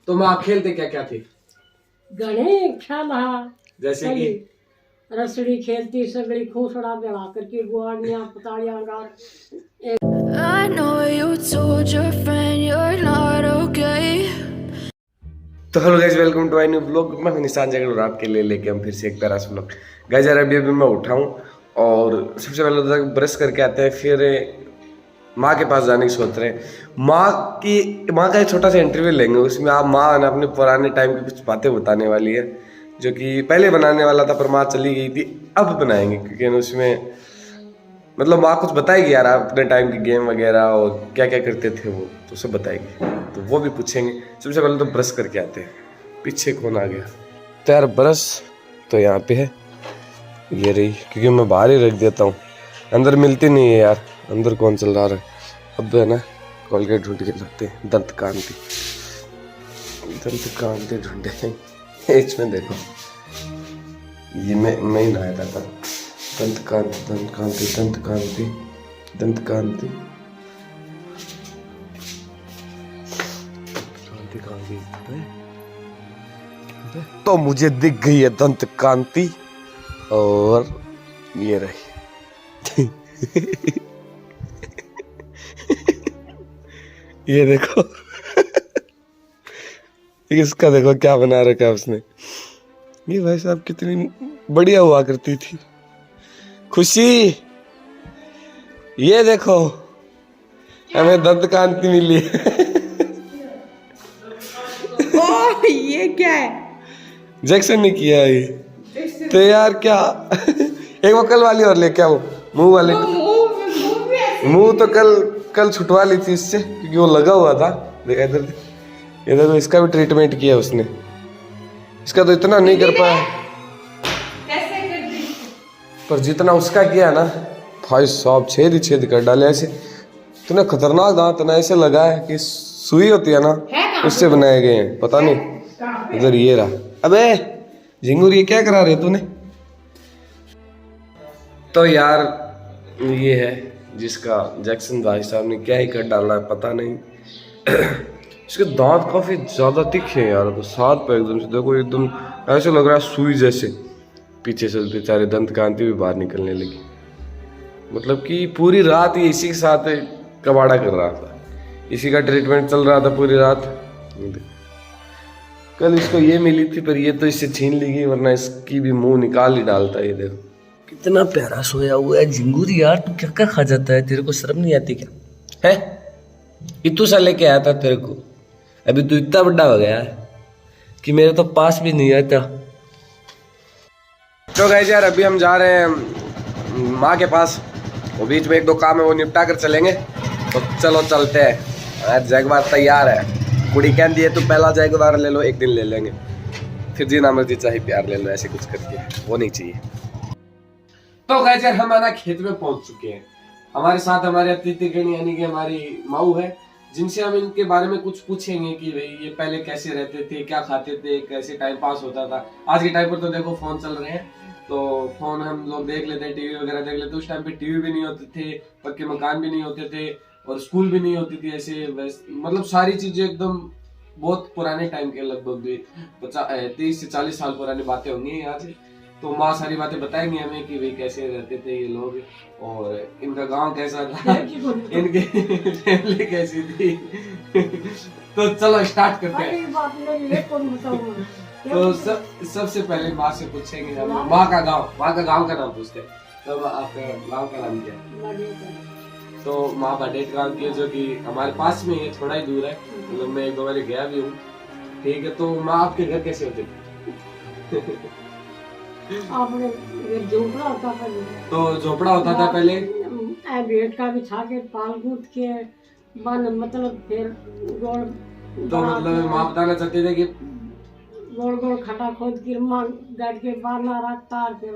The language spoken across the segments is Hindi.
तो माँ खेलते क्या क्या थे? घने खेला जैसे कि रसड़ी खेलती, सगड़ी खूसड़ा बेड़ा करके गुआड़ियां पताड़ियां गाड़। I know you told your friend you're not okay. तो hello guys, welcome to my new blog. मैं हूं निशान जगड़ और आपके लिए लेके हम फिर से एक प्यारा सा ब्लॉग। गाइस यार अभी मैं उठा हूं और सबसे पहले तो ब्रश करके आते हैं, फिर माँ के पास जाने की सोच रहे हैं। माँ का एक छोटा सा इंटरव्यू लेंगे, उसमें आप माँ ने अपने पुराने टाइम की कुछ बातें बताने वाली है जो कि पहले बनाने वाला था पर माँ चली गई थी, अब बनाएंगे क्योंकि उसमें मतलब माँ कुछ बताएगी यार अपने टाइम की गेम वगैरह और क्या क्या करते थे वो, तो सब बताएगी, तो वो भी पूछेंगे। सबसे पहले तो ब्रश करके आते हैं। पीछे कौन आ गया? तो यार ब्रश तो यहाँ पे है, ये रही, क्योंकि मैं बाहर ही रख देता हूँ, अंदर मिलती नहीं है यार। अंदर कौन चल रहा है? अब है ना कोलगेट ढूंढ के लाते हैं, दंत कांति ढूंढे हैं। इसमें देखो, ये मैं ही नहाया था। दंत कांति तो मुझे दिख गई है दंत कांति, और ये रही। ये देखो, इसका देखो क्या बना रखा है उसने। ये भाई साहब कितनी बढ़िया हुआ करती थी। खुशी, ये देखो हमें दंत कांति मिली। ओह ये क्या है? जैक्सन ने किया है ये। तो यार क्या एक वकल वाली और लेके आओ, मुंह वाले। मुंह तो कल छुटवा ली थी इससे, क्योंकि वो लगा हुआ था। देखा इधर, ये देखो इसका भी ट्रीटमेंट किया उसने। इसका तो इतना नहीं कर पाया, पर जितना उसका किया ना भाई साहब, छेद ही छेद कर डाले ऐसे। इतना खतरनाक दांत ना, ऐसे लगा है कि सुई होती है ना, उससे बनाए गए हैं, पता नहीं। इधर ये रहा। अबे झिंगुर, ये क्या करा रहे तूने? तो यार ये है जिसका जैक्सन भाई साहब ने क्या ही कर डाला है पता नहीं। इसके दांत काफी ज्यादा तीखे हैं यार, तो साथ पे एकदम से देखो, एकदम ऐसे लग रहा है सुई जैसे। पीछे से बेचारे दंत कांति भी बाहर निकलने लगी। मतलब कि पूरी रात ये इसी के साथ कबाड़ा कर रहा था, इसी का ट्रीटमेंट चल रहा था पूरी रात। कल इसको ये मिली थी, पर ये तो इससे छीन ली गई, वरना इसकी भी मुंह निकाल ही डालता। ये देखो कितना प्यारा सोया हुआ है झिंगूर। यार तू क्या क्या खा जाता है, तेरे को शर्म नहीं आती क्या? है इतू सा लेके आया था तेरे को, अभी तू इतना बड़ा हो गया है कि मेरे तो पास भी नहीं आता। तो गाइस यार अभी हम जा रहे हैं माँ के पास, वो बीच में एक दो काम है वो निपटा कर चलेंगे, तो चलो चलते हैं। जगवार तैयार है, कुड़ी कहती है तो पहला जगवार ले लो, एक दिन ले लेंगे, फिर जिना मर्जी चाहे प्यार ले लो, ऐसे कुछ करके वो नहीं चाहिए। तो गाइस यार हम आना खेत में पहुंच चुके हैं। हमारे साथ हमारे अतिथि गण यानी कि हमारी माऊ है, जिनसे हम इनके बारे में कुछ पूछेंगे कि भाई ये पहले कैसे रहते थे, क्या खाते थे, कैसे टाइम पास होता था। आज के टाइम पर तो देखो फोन चल रहे हैं, तो फोन हम लोग देख लेते हैं, टीवी वगैरह देख लेते हैं। उस टाइम पे टीवी भी नहीं होते थे, पक्के मकान भी नहीं होते थे, और स्कूल भी नहीं होती थी ऐसे मतलब सारी चीजें एकदम बहुत पुराने टाइम के, लगभग 30 से 40 साल पुरानी बातें होंगी यहाँ से। तो माँ सारी बातें बताएंगे हमें कि भाई कैसे रहते थे ये लोग, और इनका गांव कैसा था, इनके फैमिली कैसी थी। तो चलो स्टार्ट करते हैं। तो सबसे पहले माँ से पूछेंगे हम, माँ का गांव का नाम पूछते हैं। तो आपका गांव का नाम क्या है? तो माँ बडेट गांव की है, जो कि हमारे पास में है, थोड़ा ही दूर है, मतलब मैं एक दो बार गया भी हूँ। ठीक है, तो माँ आपके घर कैसे होते थे? आपने झोपड़ा होता था, तो झोपड़ा होता था पहले, भेड़ का बिछा के पाल गूंथ के बन, मतलब फिर गोल। तो मतलब माँ बताना चाहते थे कि गोल गोल खटा खोद के गट के बारना रखता, फिर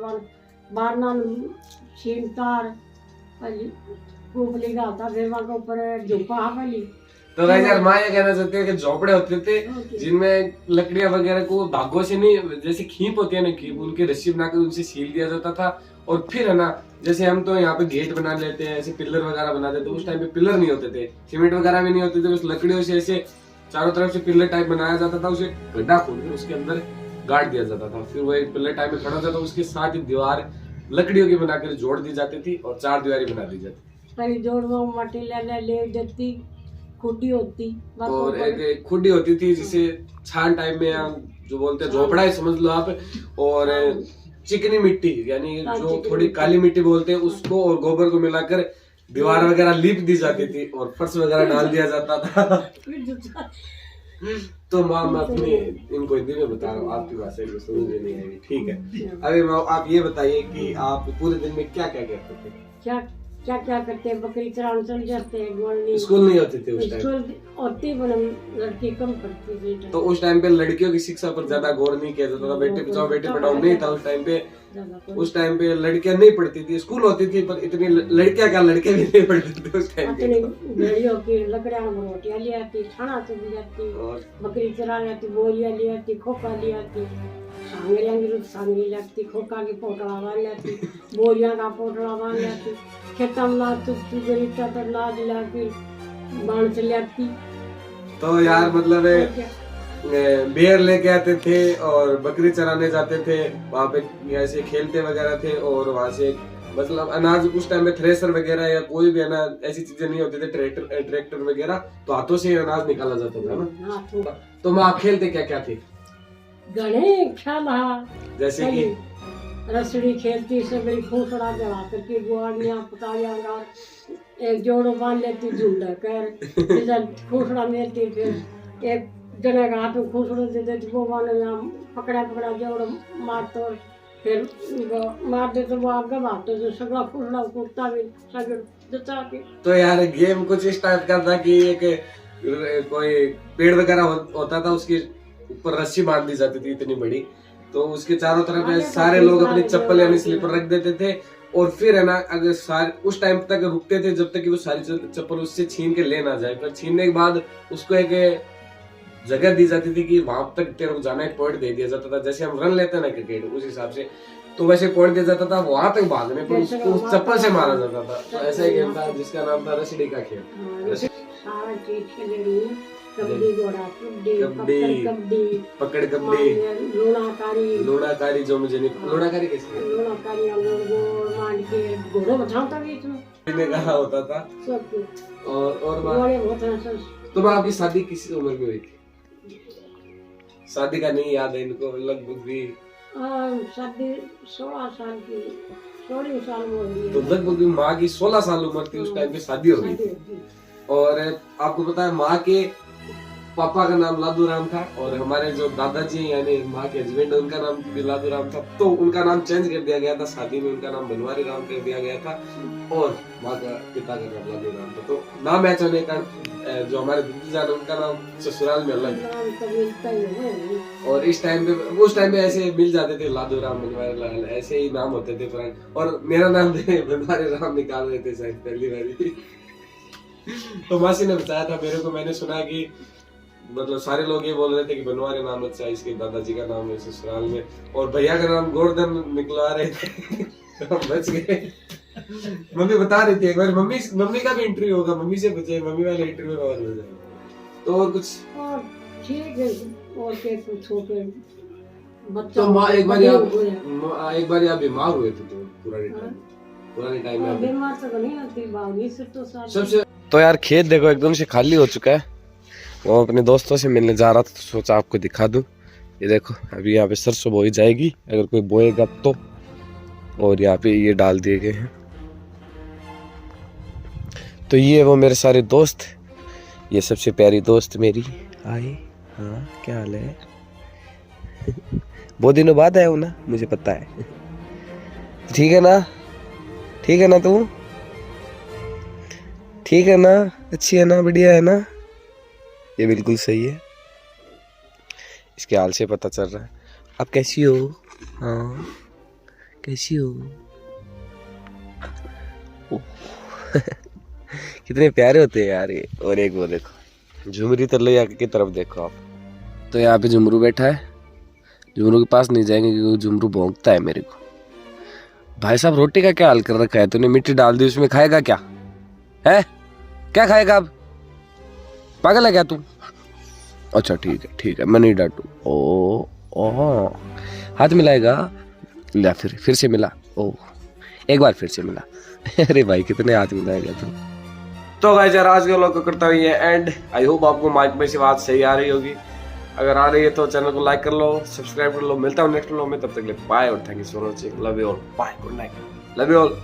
बारना छीनता, कुपली गाता, फिर वहाँ के ऊपर झुका हवेली। तो गाइस यार माँ ये कहना चाहते हैं कि झोपड़े होते थे जिनमें लकड़ियां वगैरह को धागों से नहीं, जैसे खींप होती है ना, खींप, उनकी रस्सी बनाकर उनसे सील दिया जाता था। और फिर है ना, जैसे हम तो यहाँ पे गेट बना लेते हैं, ऐसे पिलर वगैरह बना देते, उस टाइम पे पिलर नहीं होते थे, सीमेंट वगैरह भी नहीं होते थे, उस लकड़ियों से ऐसे चारों तरफ से पिल्ले टाइप बनाया जाता था, उसे गड्ढा खोद कर उसके अंदर गाड़ दिया जाता था। फिर वो एक पिल्ले टाइप में खड़ा हो जाता, उसके साथ ही दीवार लकड़ियों की बनाकर जोड़ दी जाती थी और 4 दीवारी बना दी जाती। पहले जोड़ में मट्टी ले जाती, खुडी होती और एक खुडी होती थी जिसे छान टाइप में जो बोलते हैं झोपड़ा ही समझ लो आप, और चिकनी मिट्टी यानी जो थोड़ी काली मिट्टी बोलते हैं उसको और गोबर को मिलाकर दीवार वगैरह लीप दी जाती थी और फर्श वगैरह डाल दिया जाता था। तो माँ मैं अपनी इनको हिंदी में बता रहा हूँ, आपकी भाषा में समझ में नहीं आएगी, ठीक है। अभी माँ आप ये बताइए कि आप पूरे दिन में क्या क्या करते थे? क्या करते हैं, बकरी चराने चल जाते हैं। स्कूल नहीं होती थी उस टाइम? स्कूल होती पर लड़की कम पढ़ती थी। तो उस टाइम पे लड़कियों की शिक्षा पर ज्यादा गौर नहीं किया जाता था, बेटे बचाओ बेटे पढ़ाओ नहीं था उस टाइम पे। उस टाइम पे लड़कियां नहीं पढ़ती थी, स्कूल होती थी पर इतनी लड़कियां क्या लड़के भी नहीं पढ़ते थे उस टाइम पे। भेड़ियों की लकड़ियां रोटियां ले आती, छाना चली जाती, बकरी चरा ले आती, बोरियां ले आती, खोखा ले आती, सांगरी लगती, खोखा की पोटला बांध लाती, बोरियां का पोटला बांध लाती, खेता में ला के बांध चली आती। तो यार मतलब बेर लेके आते थे और बकरी चराने जाते थे, वहाँ पे ऐसे खेलते वगैरह थे। और वहाँ से मतलब अनाज उस टाइम में थ्रेसर वगैरह या कोई भी अनाज ऐसी चीजें नहीं होती थी, ट्रैक्टर वगैरह, तो हाथों से अनाज निकाला जाता था ना। तो मैं आप खेलते क्या क्या थे? गणे खेला जैसे कि रसड़ी खेलती, सबड़ी फूसड़ा जला करके गुआड़ियाँ पताड़ियाँ एक जोड़ो बांध लेती झुंडा कर, फूसड़ा मिलती, फिर एक जने का हाथ में फूसड़ो दे देती, वो माने पकड़ा जोड़ो मार तो फिर मार दे तो वो आगे भागते जो सगड़ा फूसड़ा कूदता भी सगड़ जचा के। तो यार गेम कुछ इस टाइप का था कि एक कोई पेड़ वगैरह होता था, उसके ऊपर रस्सी बांध दी जाती थी इतनी बड़ी, तो उसके चारों तरफ सारे लोग अपनी चप्पल यानी स्लीपर रख देते थे। और फिर है ना अगर सारे उस टाइम तक रुकते थे जब तक कि वो सारी चप्पल उससे छीन के ले ना जाए। फिर छीनने के बाद उसको एक जगह दी जाती थी कि वहां तक तेरे को जाना, एक पॉइंट दे दिया जाता था। जैसे हम रन लेते हैं ना क्रिकेट, उस हिसाब से तो वैसे पॉइंट दिया जाता था, वहां तक भागने पर उसको उस चप्पल से मारा जाता था। तो ऐसा ही गेम था जिसका नाम था रसीडी का खेल। कबड्डी, पकड़ कबड्डी, लूणाकारी जो मुझे नहीं, लूणाकारी कैसे कहा होता था। और तो आपकी शादी किस उम्र में हुई थी? शादी का नहीं याद है इनको लगभग भी? शादी 16 साल की, 16 साल में हुई है। तो लगभग माँ की 16 साल उम्र थी उस टाइम पे शादी हो गई थी। और आपको पता है माँ के पापा का नाम लादू राम था और हमारे जो दादाजी यानी माँ के हस्बैंड उनका नाम भी लादू राम था। तो उनका नाम चेंज कर दिया गया था, शादी में उनका नाम बनवारी राम कर दिया गया था और माँ का पिता का नाम लादू राम था। तो नाम मैच होने का जो हमारे दीदी जान उनका नाम ससुराल में अलग है। और इस टाइम पे उस टाइम पे ऐसे मिल जाते थे, लादू राम, बनवारी लाल, ऐसे ही नाम होते थे फ्रेंड। और मेरा नाम बनवारी राम निकाल रहे थे शायद पहली बारी। तो मासी ने बताया था मेरे को, मैंने सुना कि मतलब सारे लोग ये बोल रहे थे कि बनवारी नाम अच्छा है, इसके दादाजी का नाम है ससुराल में, और भैया का नाम गोवर्धन निकलवा रहे थे। तो हम बच गए। मम्मी बता रही थी एक बार, मम्मी का भी इंटरव्यू होगा, मम्मी से पूछे, मम्मी वाले इंटरव्यू में और हो जाएगा। तो और कुछ ठीक है, और क्या कुछ हो के तो माँ एक बार आप बीमार हुए थे तो पुराने टाइम में? बीमार तो नहीं होती बावली से तो सबसे। तो यार खेत देखो एकदम से खाली हो चुका है। वो अपने दोस्तों से मिलने जा रहा था तो सोचा आपको दिखा दूं। ये देखो अभी यहाँ पे सरसों बोई जाएगी अगर कोई बोएगा तो, और यहाँ पे ये डाल दिए गए हैं। तो ये वो मेरे सारे दोस्त, ये सबसे प्यारी दोस्त मेरी आई। हाँ क्या हाल है? बहुत दिनों बाद आया हूँ ना, मुझे पता है। ठीक है ना, ठीक है ना, तू ठीक है ना, अच्छी है ना, बढ़िया है ना? ये बिल्कुल सही है, इसके हाल से पता चल रहा है। आप कैसी हो? हाँ कैसी हो? कितने प्यारे होते हैं यार ये। और एक वो देखो झुमरी तरलैया की तरफ देखो आप। तो यहाँ पे झुमरू बैठा है, झुमरू के पास नहीं जाएंगे क्योंकि झुमरू भौंकता है मेरे को। भाई साहब रोटी का क्या हाल कर रखा है तूने? मिट्टी डाल दी उसमें, खाएगा क्या है? क्या खाएगा अब? पागल है क्या तू? अच्छा ठीक है मैं नहीं डांटू। ओ हाथ मिलाएगा, ले फिर से मिला। ओ एक बार फिर से मिला। अरे भाई कितने हाथ मिलाएगा तू। तो गाइस यार आज के व्लॉग को करता हूँ ये एंड। आई होप आपको माइक में से बात सही आ रही होगी। अगर आ रही है तो चैनल को लाइक कर लो, सब्सक्राइब कर लो। मिलता हूँ नेक्स्ट व्लॉग में, तब तक के लिए बाय और thank you so much. Love you all, bye, good night, love you all.